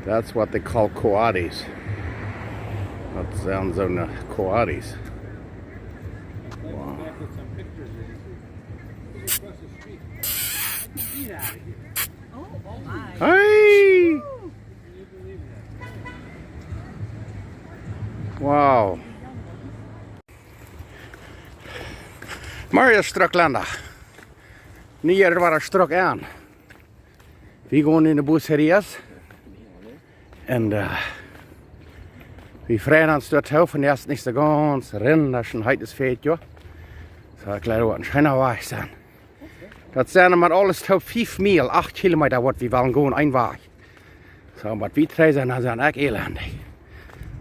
That's what they call coatis. That sounds on the coatis. Wow. Hey! Wow. Mario Schtrucklaunt. Hier wara Schtrucklaunt. We gaan in de bucerias. En we freien dort von erst nicht so ganz rennen, das schon heute ist fehlt, ja. So gleich ein schöner Weg sein. Das sind wir alles 5 Mil, 8 Kilometer, was wir wollen gehen, ein Weg. So, was wir drei sind, das sind echt elendig.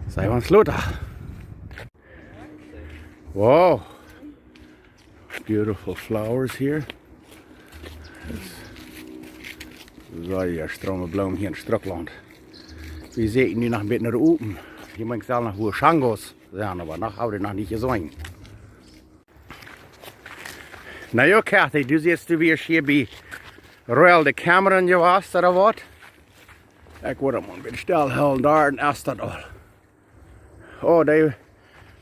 Sei uns Luther. Wow. Beautiful flowers here. So, ja, strome bloem hier in Schtrucklaunt. We zitten nu nog een beetje naar de open. Je moet wel nog hoe shangos zijn, maar nog houden we nog niet gezien. Nou ja, Kathy, du zit weer hier bij Royal de Cameron geweest, of wat? Ik word hem een beetje stilhouden daar en eerst dat al. Oh,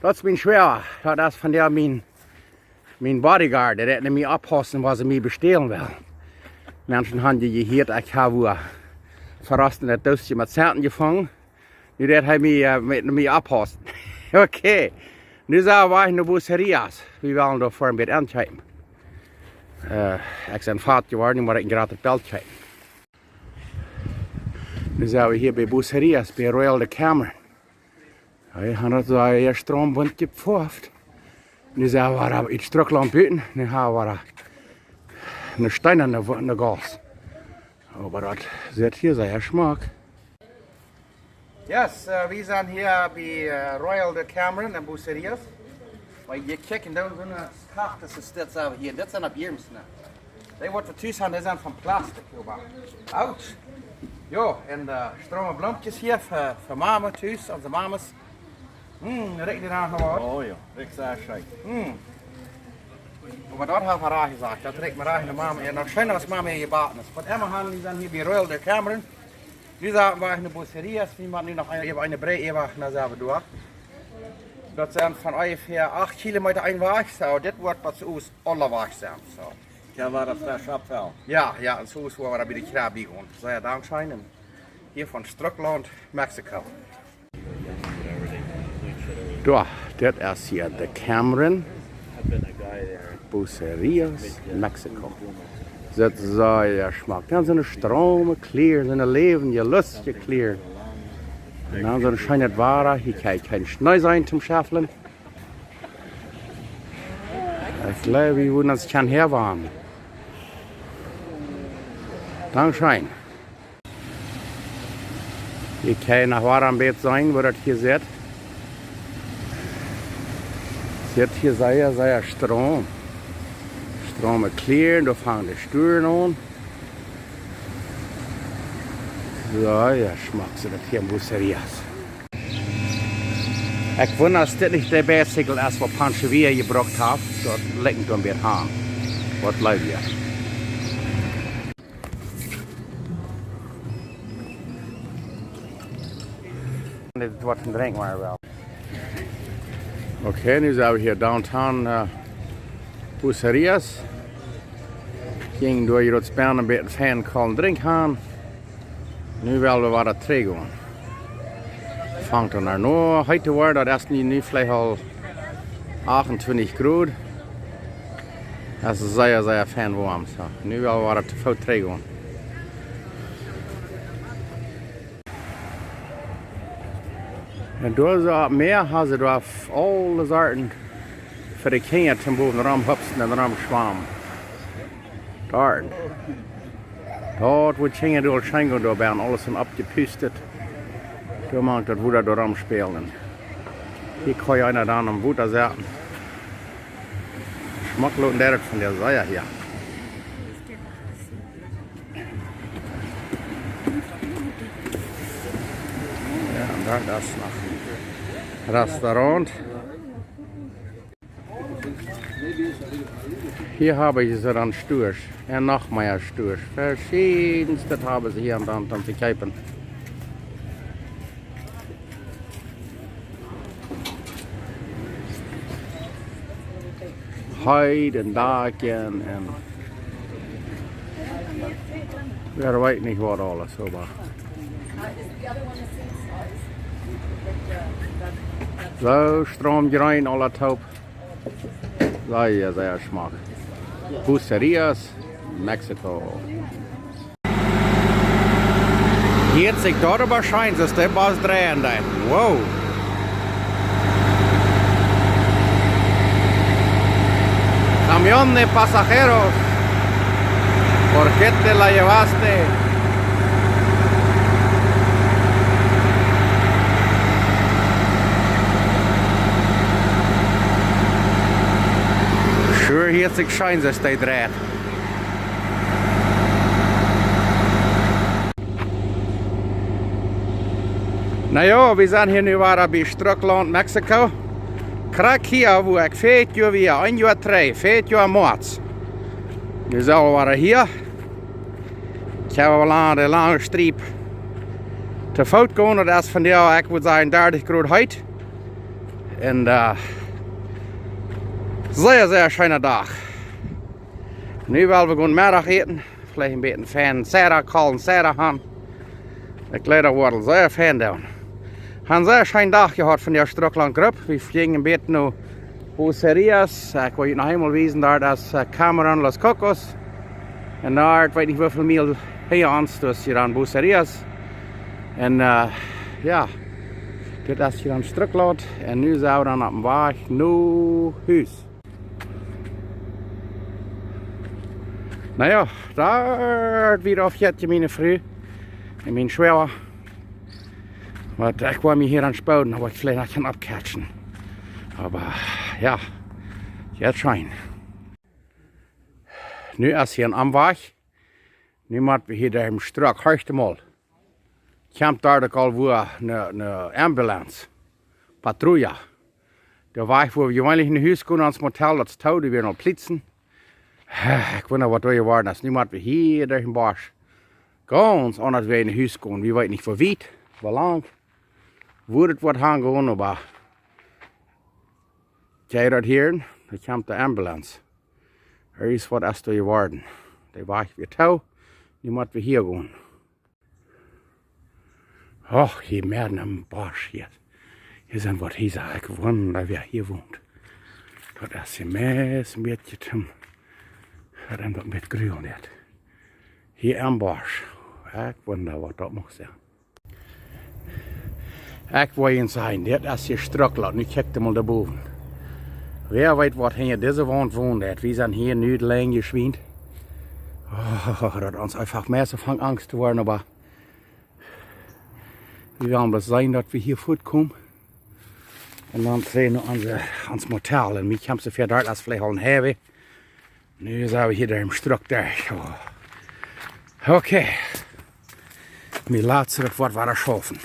dat is mijn schwer. Dat is van der mijn bodyguard. Dat heeft mij oppassen wat ze mij bestelen wil. Mensen hebben je hier, ik heb verrast in het doosje met centen gevangen. Nu dat hij mij oppassen. Oké. Nu zijn we in de bucerias. We willen er voor een beetje aankijken. Ik ben vaat geworden, maar ik een gratis belt krijgen. Nu zijn we hier bij bucerias, bij Royal de Cameron. Hij had het eerst stroomwind gepoft. Nu zijn we in Schtrucklaunt buiten. Nu gaan we een steen in de gas. Aber dat zit hier sehr smaak. Yes, we zijn hier bij Royal de Cameron en bucerias. Maar je kijkt dan zo'n kracht is dit zo hier. Dit zijn op hier misschien. Die wordt thuis zijn, die zijn van plastic. Oud. Ja, en de strome bloempjes hier voor mama thuis, onze mamas. Riekt die daar nog wat? Oh ja, riekt sehr schön. Maar dat heeft haar gezegd, dat riekt me raar in de mama. En dat schijnt als mama hier gebaten is. Wat Emma gaan, die zijn hier bij Royal de Cameron. Die zaten we in de bucerias, die maken nu nog een brei even naar zelf door. Dat zijn van ongeveer 8 kilometer een weg, zo. Dit wordt wat zoals alle weg zijn. Zo. Ja, waar dat fresh afval. Ja, en zo is waar we bij de krab gaan. Zo ja, dankzij. Hier van Schtrucklaunt, Mexico. Daar, dit is hier de Cameron. Bucerias, Mexico. Dat is ja smaak. Dan zijn de stromen clear, zijn de leven, je lust je clear. En dan zijn schijn het wara, hier kan je geen sneu zijn zum schaffelen. Ik geloof, we willen ons gaan herwaren. Dankzij. Je kan naar wara een beetje zijn, waar dat hier zit. Zit hier sehr stroom. Stromen clear, dan vangen de sturen aan. Zo, ja, smaakt ze dat hier in bucerias. Ik wonder als dit niet de bicycle is wat Panchevier gebracht heeft, dat lijkt het een beetje aan. Wat leuk je. Dit wordt een drink maar wel. Oké, nu zijn we hier downtown bucerias. Ging door hier het spelen een beetje fan kalm drink aan. Nu willen we wat terug gaan. Vangt er naar nu. Heute wordt dat is nu vielleicht al 28 graden. Dat is zeer fan warm. So. Nu willen we wat te veel terug gaan. En door zo meer hebben ze daar alle soorten voor de kinderen te boven de ramhupsen en de ramschwam. Daar. Dat wordt kinderen door schenken door bij alles zijn opgepustet. Daar maakt dat woeder door ram spelen. Hier kan je einer dan een woeder zetten. Smakelijk en derch van de Zaya hier. Ja, en daar is nog een restaurant. Hier hebben ze dan Sturs en nog meer Sturs. Verschiedenste hebben ze hier aan te kijken. huid en daken en wer weet niet wat alles. Aber so, Stromgerein, alle taub. Sehr, sehr schmack. Bucerias, Mexiko. Hier sich darüber scheint, dass der Bus drehen da. Wow. Camión de pasajeros. ¿Por qué te la llevaste? Sure, hier sich scheint, dass der dreht. Nou, we zijn hier nu bij Schtrucklaunt, Mexico. Krijg hier, wo ik 4 jaar weer, 1 jaar 3, 4 jaar maart. Nu zijn we hier. Ik heb wel aan de lange streep te voet gaan. Dat is vandaag, ik moet zeggen, 30 graden heet. En zeer, zeer schöne dag. Nu willen we gaan middag eten. Vielleicht een beetje fan Sarah, kallen Sarah gaan. Ik leider worden zeer fan doen. Een zeer schöne dag gehad van de Schtrucklaunt groep. We vliegen een beetje naar bucerias. Ik wil je nog eenmaal wijzen, daar is Cameron Los Cocos. En daar, ik weet niet hoeveel mijl hier ons, dus hier aan bucerias. En ja, dit is hier aan Schtrucklaunt. En nu zijn we dan op weg naar huis. Nou ja, daar weer afjet je mijn vrouw en mijn schwager. Want ik kwam hier aan spouden, aber ik vielleicht noch kann abcatchen. Aber ja, jetzt schein. Nu is hier am Weg. Nu moeten we hier daar strak hard mal. Komt daar al wo een ambulance, patrouille. De weg wo we gewöhnlich in huis gaan ans motel, dat is touw, die weer nog plitzen. Ik weet niet wat er geworden is. Nu moeten we hier door een bos. Ganz anders weer in huis gaan. We weten niet voor wie, hoe lang. Wo het wordt gaan, maar kijk dat hier, dan komt de ambulance. Er is wat is er geworden. Die weg weer touw. Nu moeten we hier gaan. Och, hier meer een bos hier. Hier zijn wat hier zijn. Ik wonder wie hier woont. Dat is hier meest een beetje te... Dat is met groen net. Hier een bos. Ik wonder wat dat mag zijn. Ik wil je zeggen, dit is hier Schtrucklaunt. Nu kijk je mal daarboven. Wer weet wat hier deze wand woont. We zijn hier nu lang geschwind. Oh, dat ons einfach mensen van angst te worden, maar we willen das zijn dat we hier voortkomen. En dan zijn we ons motel. En we komen zo ver daar als vielleicht al een heavy. Nu zijn we hier daar im Struck-derch. Oh. Okay. Mir laat terug wat we schaffen.